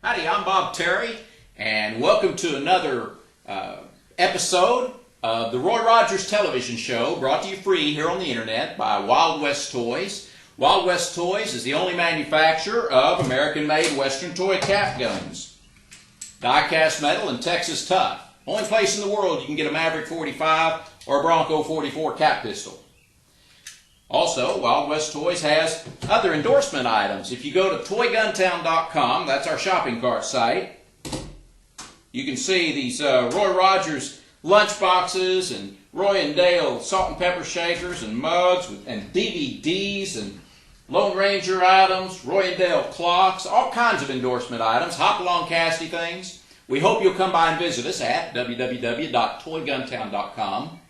Howdy, I'm Bob Terry, and welcome to another episode of the Roy Rogers television show, brought to you free here on the internet by Wild West Toys. Wild West Toys is the only manufacturer of American-made Western toy cap guns. Die-cast metal and Texas tough. Only place in the world you can get a Maverick 45 or a Bronco 44 cap pistol. Also, Wild West Toys has other endorsement items. If you go to toyguntown.com, that's our shopping cart site, you can see these Roy Rogers lunch boxes and Roy and Dale salt and pepper shakers and mugs and DVDs and Lone Ranger items, Roy and Dale clocks, all kinds of endorsement items, hop-along casty things. We hope you'll come by and visit us at www.toyguntown.com.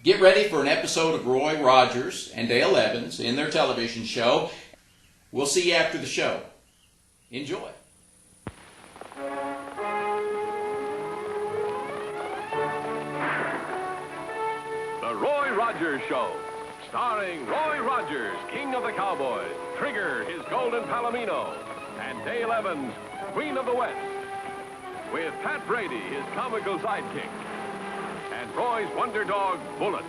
Get ready for an episode of Roy Rogers and Dale Evans in their television show. We'll see you after the show. Enjoy. The Roy Rogers Show, starring Roy Rogers, King of the Cowboys, Trigger, his golden palomino, and Dale Evans, Queen of the West, with Pat Brady, his comical sidekick, and Roy's wonder dog, Bullet.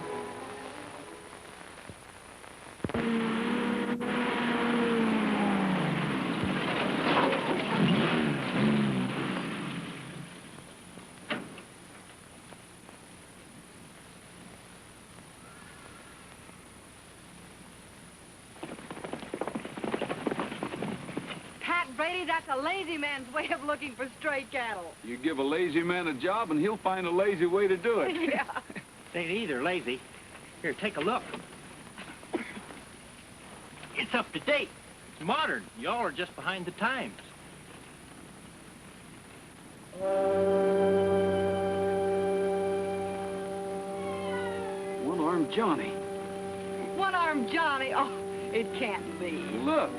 Brady, that's a lazy man's way of looking for stray cattle. You give a lazy man a job and he'll find a lazy way to do it. Yeah. It ain't either lazy. Here, take a look. It's up to date. It's modern. Y'all are just behind the times. One-armed Johnny. One-armed Johnny. Oh, it can't be. Look.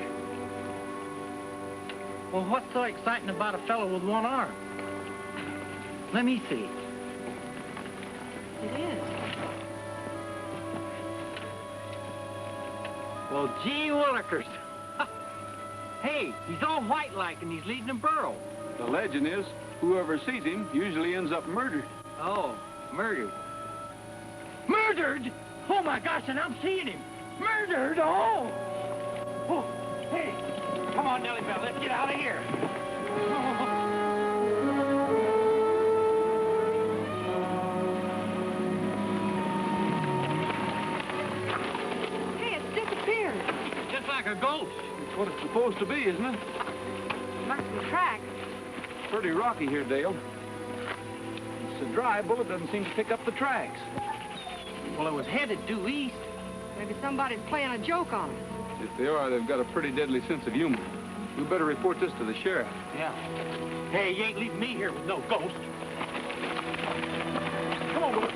Well, what's so exciting about a fellow with one arm? Let me see. It is. Well, gee willikers. Hey, he's all white-like and he's leading a burro. The legend is, whoever sees him usually ends up murdered. Oh, murdered. Murdered? Oh, my gosh, and I'm seeing him. Murdered? Oh! Oh, hey. Come on, Nellie Bell, let's get out of here. Hey, it's disappeared. Just like a ghost. It's what it's supposed to be, isn't it? Must be tracks. Pretty rocky here, Dale. It's so dry, Bullet doesn't seem to pick up the tracks. Well, it was headed due east. Maybe somebody's playing a joke on us. If they are, they've got a pretty deadly sense of humor. We better report this to the sheriff. Yeah. Hey, you ain't leaving me here with no ghost. Come on, Bullet.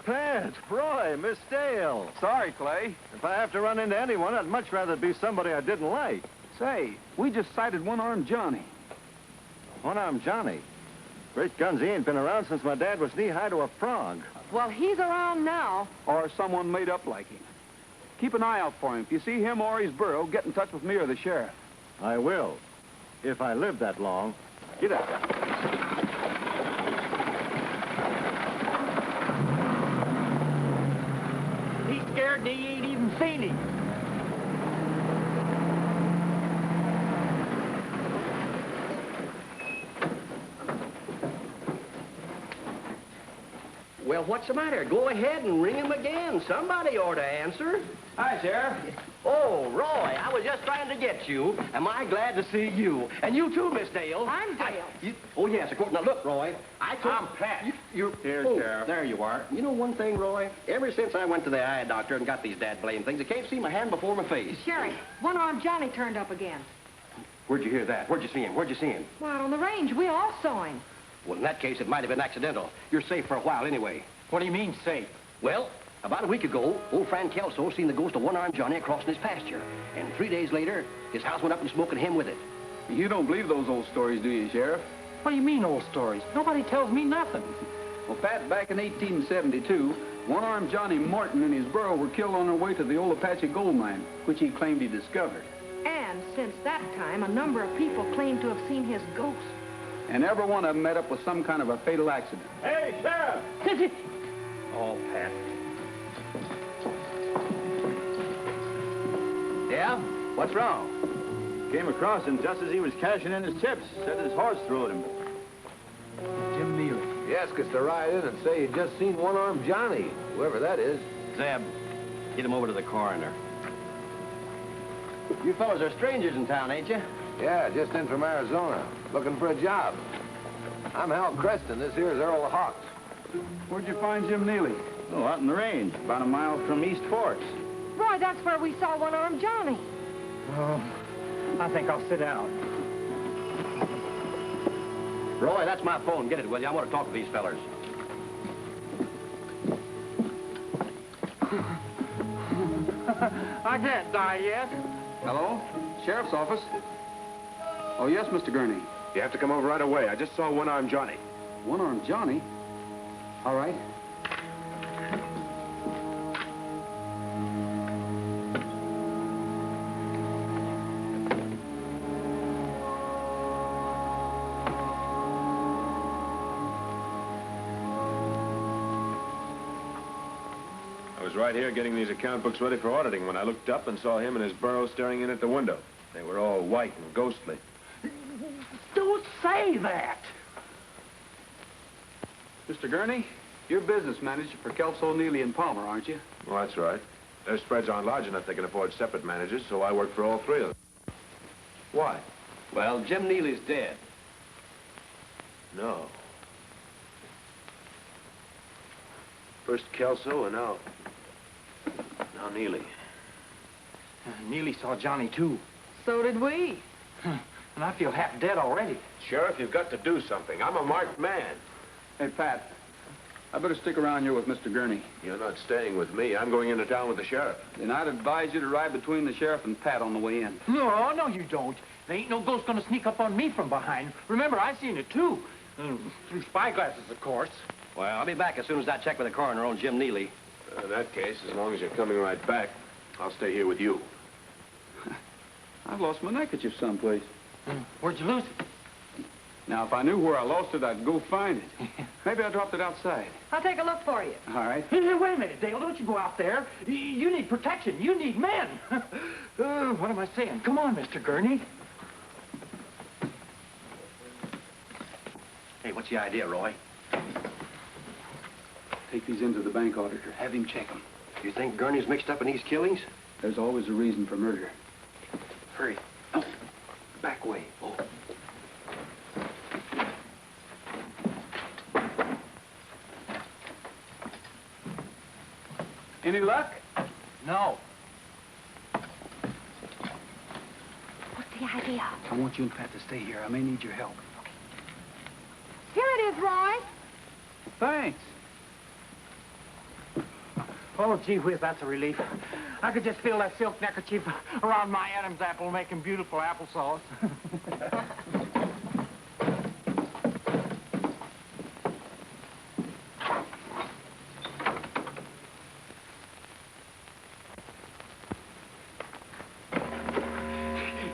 Pat, Roy, Miss Dale. Sorry, Clay. If I have to run into anyone, I'd much rather be somebody I didn't like. Say, we just sighted one-armed Johnny. One-armed Johnny. Great guns, he ain't been around since my dad was knee-high to a frog. Well, he's around now. Or someone made up like him. Keep an eye out for him. If you see him or his burro, get in touch with me or the sheriff. I will. If I live that long. Get out. He's scared and he ain't even seen him. Well, what's the matter? Go ahead and ring him again. Somebody ought to answer. Hi, Sheriff. Oh, Roy, I was just trying to get you. Am I glad to see you? And you too, Miss Dale. I'm Dale. Oh, yes, of course. Now, look, Roy. I'm Pat. You're... Here, oh, Sheriff. There you are. You know one thing, Roy? Ever since I went to the eye doctor and got these dad-blame things, I can't see my hand before my face. Sheriff, one-armed Johnny turned up again. Where'd you hear that? Where'd you see him? Where'd you see him? Well, out on the range. We all saw him. Well, in that case, it might have been accidental. You're safe for a while anyway. What do you mean, safe? Well, About a week ago, old Fran Kelso seen the ghost of one-armed Johnny crossing his pasture. And 3 days later, his house went up in smoke and him with it. You don't believe those old stories, do you, Sheriff? What do you mean, old stories? Nobody tells me nothing. Well, Pat, back in 1872, one-armed Johnny Morton and his burro were killed on their way to the old Apache gold mine, which he claimed he discovered. And since that time, a number of people claim to have seen his ghost. And every one of them met up with some kind of a fatal accident. Hey, Sheriff! Oh, Pat. Yeah? What's wrong? Came across him just as he was cashing in his chips. Said his horse throwed him. Jim Neely. He asked us to ride in and say he'd just seen one-armed Johnny, whoever that is. Zeb, get him over to the coroner. You fellows are strangers in town, ain't you? Yeah, just in from Arizona, looking for a job. I'm Hal Creston. This here's Earl Hawks. Where'd you find Jim Neely? Oh, out in the range, about a mile from East Forks. Roy, that's where we saw one-armed Johnny. Oh, I think I'll sit down. Roy, that's my phone. Get it, will you? I want to talk to these fellers. I can't die yet. Hello? Sheriff's office? Oh, yes, Mr. Gurney. You have to come over right away. I just saw one-armed Johnny. One-armed Johnny? All right. I was right here getting these account books ready for auditing when I looked up and saw him and his burro staring in at the window. They were all white and ghostly. Don't say that. Mr. Gurney, you're business manager for Kelso, Neely, and Palmer, aren't you? Well, that's right. Their spreads aren't large enough they can afford separate managers, so I work for all three of them. Why? Well, Jim Neely's dead. No. First Kelso and now Neely. Neely saw Johnny, too. So did we. And I feel half dead already. Sheriff, you've got to do something. I'm a marked man. Hey, Pat, I better stick around here with Mr. Gurney. You're not staying with me. I'm going into town with the sheriff. Then I'd advise you to ride between the sheriff and Pat on the way in. No, you don't. There ain't no ghost gonna sneak up on me from behind. Remember, I seen it, too. Through spy glasses, of course. Well, I'll be back as soon as I check with the coroner on Jim Neely. In that case, as long as you're coming right back, I'll stay here with you. I've lost my neckerchief someplace. Where'd you lose it? Now, if I knew where I lost it, I'd go find it. Maybe I dropped it outside. I'll take a look for you. All right. Hey, wait a minute, Dale. Don't you go out there. You need protection. You need men. What am I saying? Come on, Mr. Gurney. Hey, what's the idea, Roy? Take these into the bank auditor. Have him check them. You think Gurney's mixed up in these killings? There's always a reason for murder. Hurry. Oh, back way. Oh. Any luck? No. What's the idea? I want you and Pat to stay here. I may need your help. Here it is, Roy. Thanks. Oh, gee whiz, that's a relief. I could just feel that silk neckerchief around my Adam's apple making beautiful applesauce.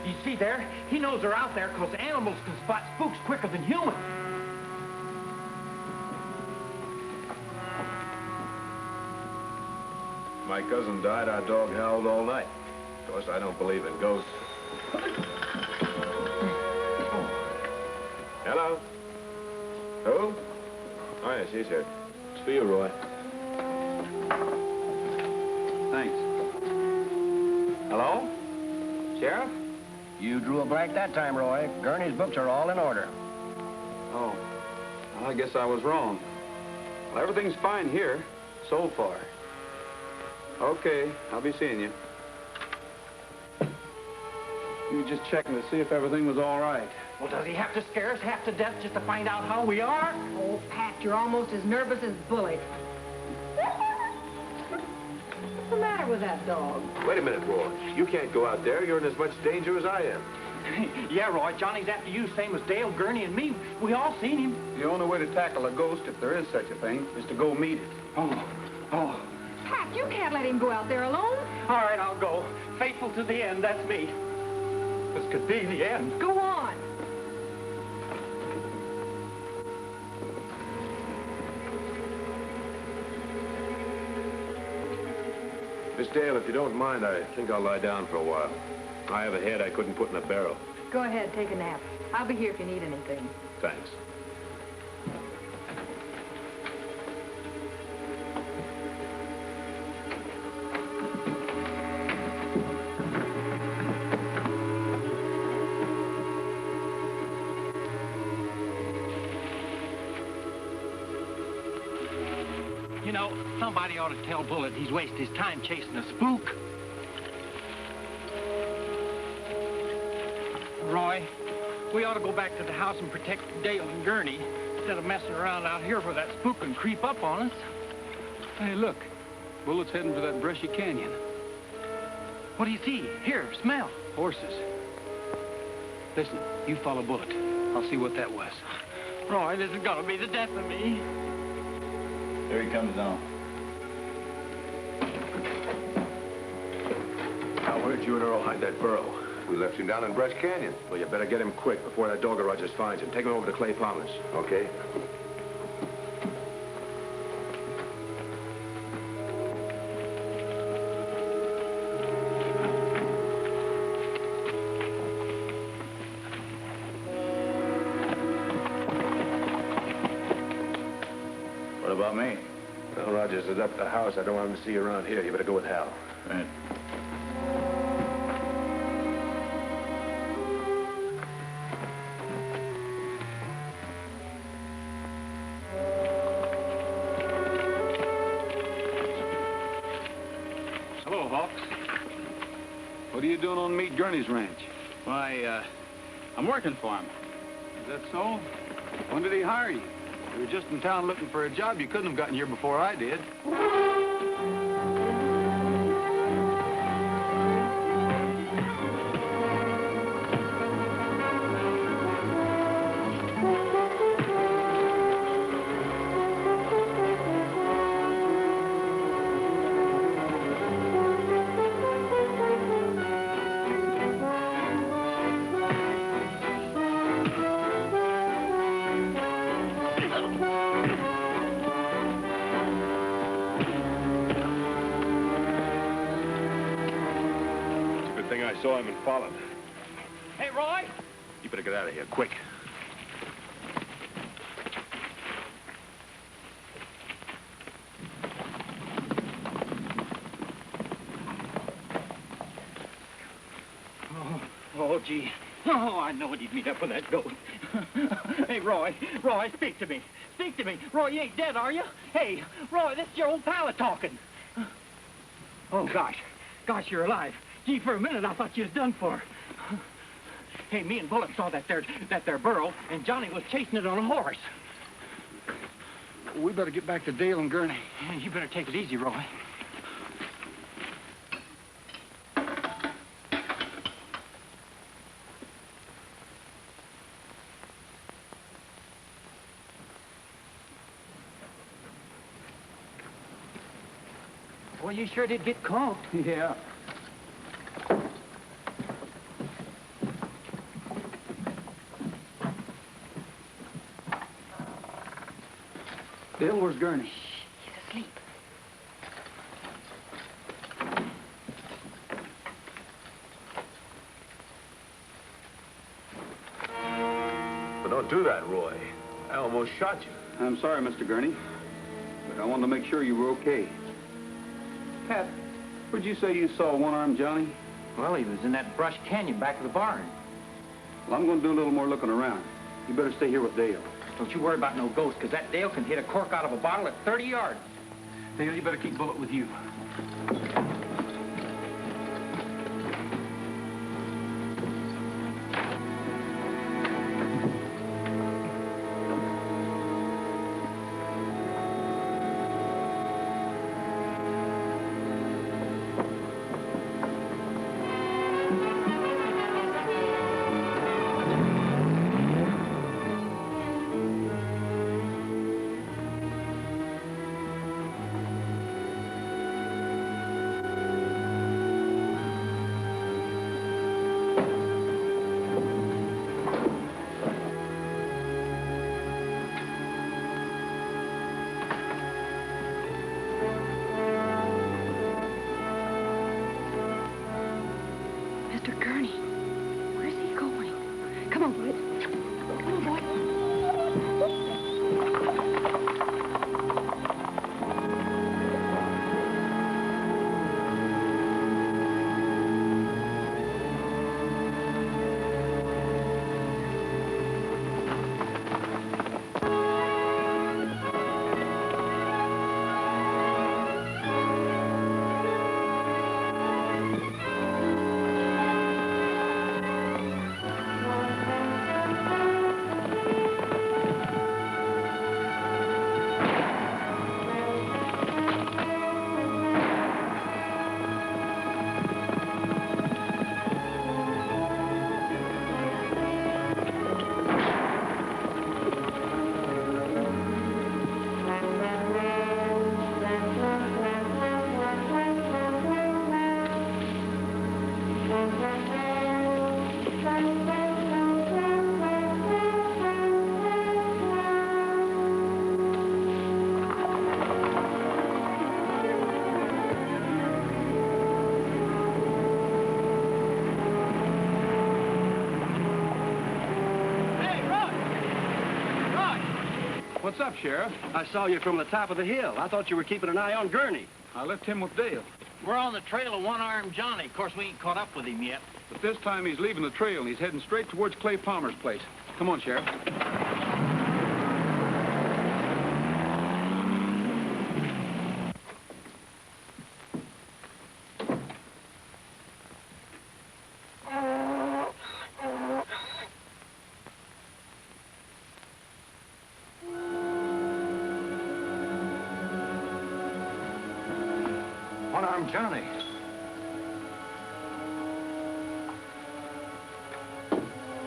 You see there? He knows they're out there because animals can spot spooks quicker than humans. My cousin died, our dog howled all night. Of course, I don't believe in ghosts. Hello? Who? Oh, yes, he's here. It's for you, Roy. Thanks. Hello? Sheriff? You drew a blank that time, Roy. Gurney's books are all in order. Oh, well, I guess I was wrong. Well, everything's fine here, so far. Okay, I'll be seeing you. You were just checking to see if everything was all right. Well, does he have to scare us half to death just to find out how we are? Oh, Pat, you're almost as nervous as Bully. with that dog? Wait a minute, Roy. You can't go out there. You're in as much danger as I am. Yeah, Roy, Johnny's after you, same as Dale, Gurney, and me. We all seen him. The only way to tackle a ghost, if there is such a thing, is to go meet it. Oh. Pat, you can't let him go out there alone. All right, I'll go. Faithful to the end, that's me. This could be the end. Go on. Miss Dale, if you don't mind, I think I'll lie down for a while. I have a head I couldn't put in a barrel. Go ahead, take a nap. I'll be here if you need anything. Thanks. You know, somebody ought to tell Bullet he's wasted his time chasing a spook. Roy, we ought to go back to the house and protect Dale and Gurney instead of messing around out here where that spook can creep up on us. Hey, look. Bullet's heading for that brushy canyon. What do you see? Here, smell. Horses. Listen, you follow Bullet. I'll see what that was. Roy, this is gonna be the death of me. Here he comes down. Now, where'd you and Earl hide that burro? We left him down in Brush Canyon. Well, you better get him quick before that dog of Rogers finds him. Take him over to Clay Palmer's. Okay. What about me? Well, Rogers is up at the house. I don't want him to see you around here. You better go with Hal. Right. Hello, Hawks. What are you doing on Meet Gurney's ranch? Why, I'm working for him. Is that so? When did he hire you? You were just in town looking for a job. You couldn't have gotten here before I did. I saw him and followed. Hey, Roy! You better get out of here, quick. Oh, gee. Oh, I know he'd meet up with that goat. Hey, Roy, speak to me. Speak to me. Roy, you ain't dead, are you? Hey, Roy, this is your old pal talking. Oh, gosh, you're alive. Gee, for a minute, I thought you was done for. Hey, me and Bullet saw that there burro, and Johnny was chasing it on a horse. We better get back to Dale and Gurney. You better take it easy, Roy. Well, you sure did get caught. Yeah. Dale, where's Gurney? He's asleep. But don't do that, Roy. I almost shot you. I'm sorry, Mr. Gurney, but I wanted to make sure you were okay. Pat, where'd you say you saw one-armed Johnny? Well, he was in that brush canyon back of the barn. Well, I'm going to do a little more looking around. You better stay here with Dale. Don't you worry about no ghost, because that Dale can hit a cork out of a bottle at 30 yards. Dale, you better keep Bullet with you. Mr. Gurney. Where's he going? Come on, boys. Come on, boys. What's up, Sheriff? I saw you from the top of the hill. I thought you were keeping an eye on Gurney. I left him with Dale. We're on the trail of one-armed Johnny. Of course, we ain't caught up with him yet. But this time he's leaving the trail and he's heading straight towards Clay Palmer's place. Come on, Sheriff. One-armed Johnny.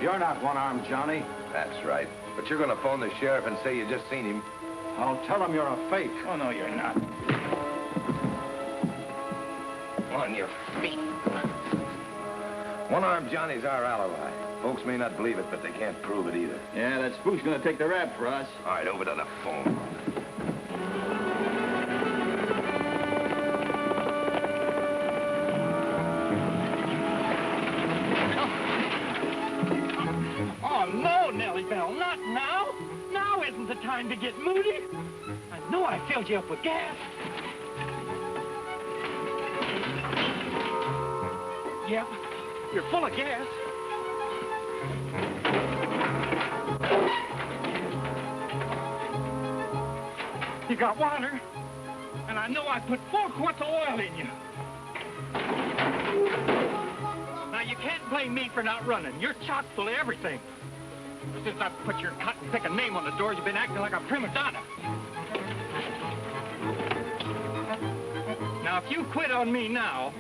You're not one-armed Johnny. That's right. But you're gonna phone the sheriff and say you just seen him. I'll tell him you're a fake. Oh, no, you're not. On your feet. One-armed Johnny's our alibi. Folks may not believe it, but they can't prove it either. Yeah, that spook's gonna take the rap for us. All right, over to the phone. Oh, no, Nellie Bell, not now. Now isn't the time to get moody. I know I filled you up with gas. Yep, you're full of gas. You got water, and I know I put 4 quarts of oil in you. Now, you can't blame me for not running. You're chock full of everything. Since I put your cotton-picking name on the doors, you've been acting like a prima donna. Now, if you quit on me now...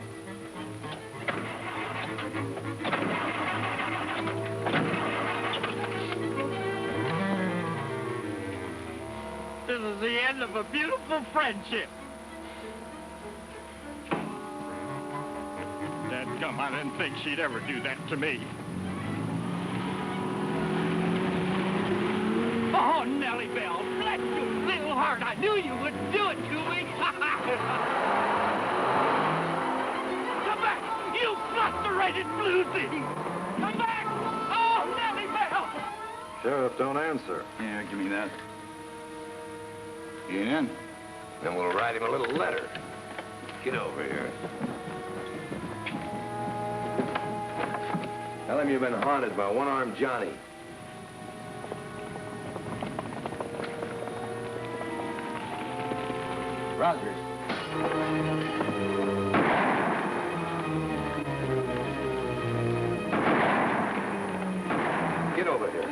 this is the end of a beautiful friendship. Dadgum, I didn't think she'd ever do that to me. Oh, Nellie Bell, bless your little heart. I knew you would do it to me. Come back, you frustrated floozy. Come back. Oh, Nellie Bell. Sheriff, don't answer. Yeah, give me that. Yeah? Then we'll write him a little letter. Get over here. Tell him you've been haunted by one-armed Johnny. Rogers. Get over here.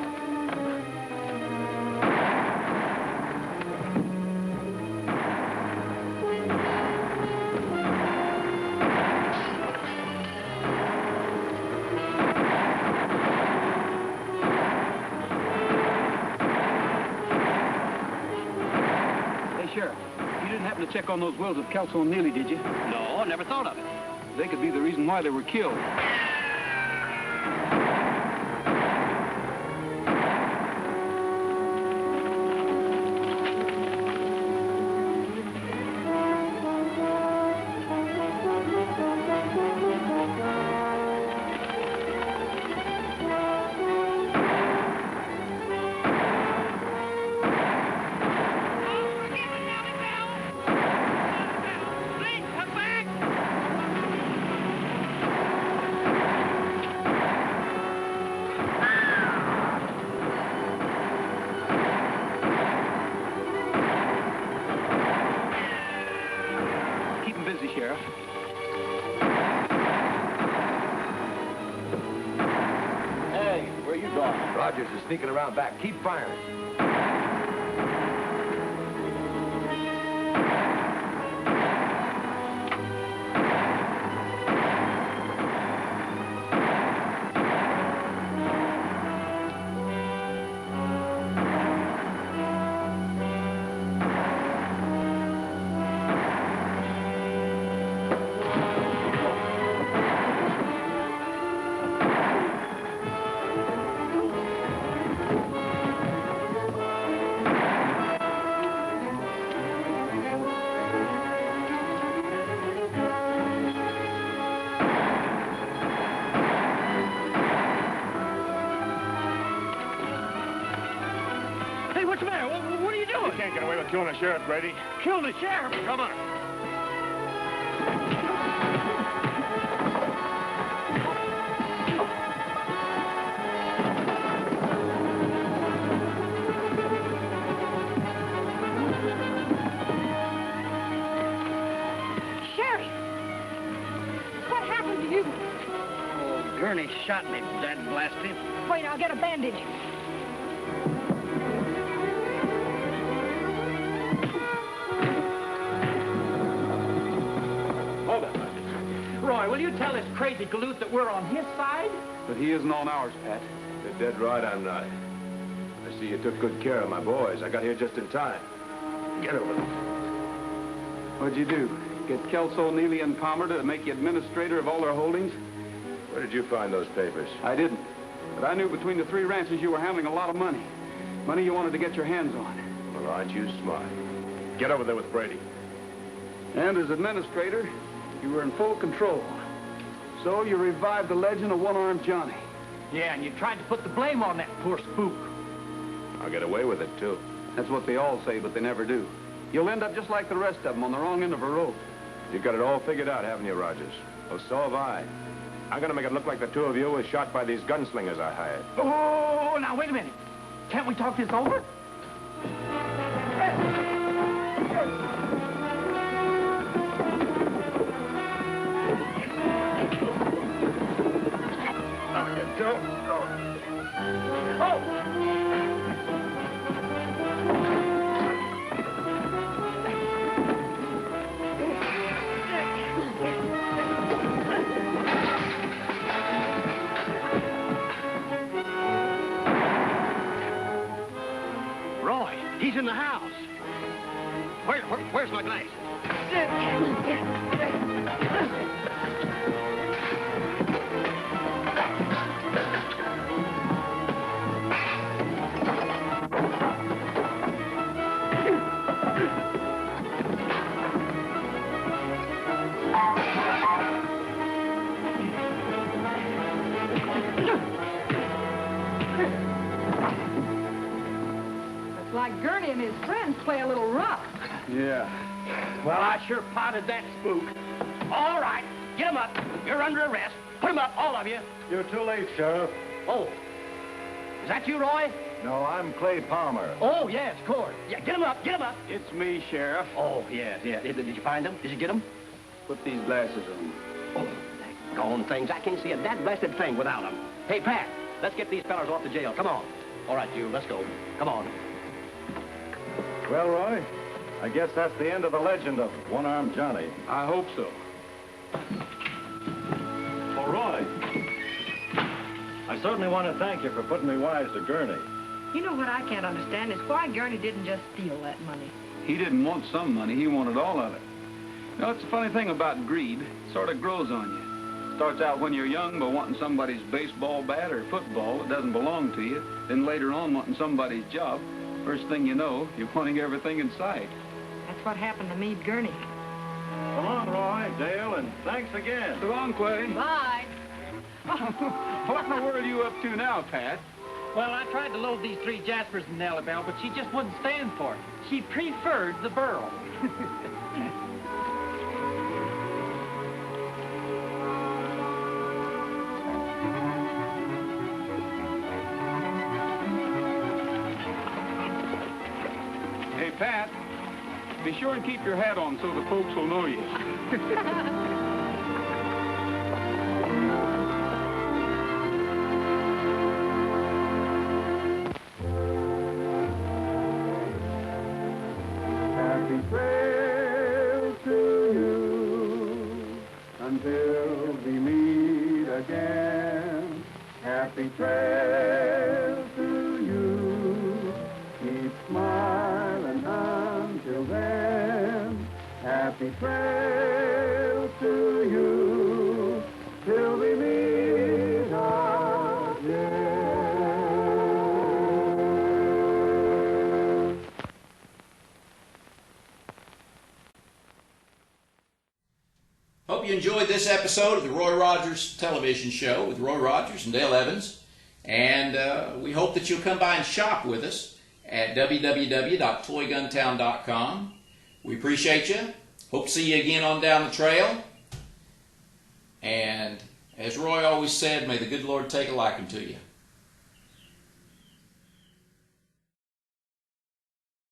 Sheriff, you didn't happen to check on those wills of Kelso and Neely, did you? No, I never thought of it. They could be the reason why they were killed. Rogers is sneaking around back. Keep firing. Hey, what's the matter? What are you doing? You can't get away with killing a sheriff, Brady. Kill the sheriff? Come on. Sheriff! What happened to you? Oh, Gurney shot me, Dad blasted him. Wait, I'll get a bandage. Hold on. Roy, will you tell this crazy galoot that we're on his side? But he isn't on ours, Pat. You're dead right, I'm not. I see you took good care of my boys. I got here just in time. Get over there. What'd you do? Get Kelso, Neely, and Palmer to make you administrator of all their holdings? Where did you find those papers? I didn't. But I knew between the three ranches you were handling a lot of money. Money you wanted to get your hands on. Well, aren't you smart? Get over there with Brady. And as administrator, you were in full control. So you revived the legend of One-Armed Johnny. Yeah, and you tried to put the blame on that poor spook. I'll get away with it, too. That's what they all say, but they never do. You'll end up just like the rest of them, on the wrong end of a rope. You've got it all figured out, haven't you, Rogers? Well, so have I. I'm gonna make it look like the two of you were shot by these gunslingers I hired. Oh, now, wait a minute. Can't we talk this over? Roy, he's in the house. Where's my glass? Looks like Gurney and his friends play a little rough. Yeah. Well, I sure potted that spook. All right, get him up. You're under arrest. Put him up, all of you. You're too late, Sheriff. Oh, is that you, Roy? No, I'm Clay Palmer. Oh, yes, of course. Yeah, get him up, get him up. It's me, Sheriff. Oh, yes. Did you find him? Did you get him? Put these glasses on. Oh, gone things. I can't see a that-blasted thing without them. Hey, Pat, let's get these fellas off to jail. Come on. All right, you, let's go. Come on. Well, Roy, I guess that's the end of the legend of One-Armed Johnny. I hope so. Well, Roy, I certainly want to thank you for putting me wise to Gurney. You know what I can't understand is why Gurney didn't just steal that money. He didn't want some money. He wanted all of it. You know, it's a funny thing about greed. It sort of grows on you. Starts out when you're young by wanting somebody's baseball bat or football that doesn't belong to you. Then later on wanting somebody's job. First thing you know, you're wanting everything in sight. That's what happened to me, Gurney. Come on, Roy, Dale, and thanks again. So long, Clay. Bye. What in the world are you up to now, Pat? Well, I tried to load these three Jaspers in Nellie Bell, but she just wouldn't stand for it. She preferred the burro. Hey, Pat, be sure and keep your hat on so the folks will know you. till we meet again. Happy trails to you. Keep smiling until then. Happy trails to you till we meet again. Hope you enjoyed this episode of the Roy Rogers television show with Roy Rogers and Dale Evans. And we hope that you'll come by and shop with us at www.toyguntown.com. We appreciate you. Hope to see you again on down the trail. And as Roy always said, may the good Lord take a liking to you.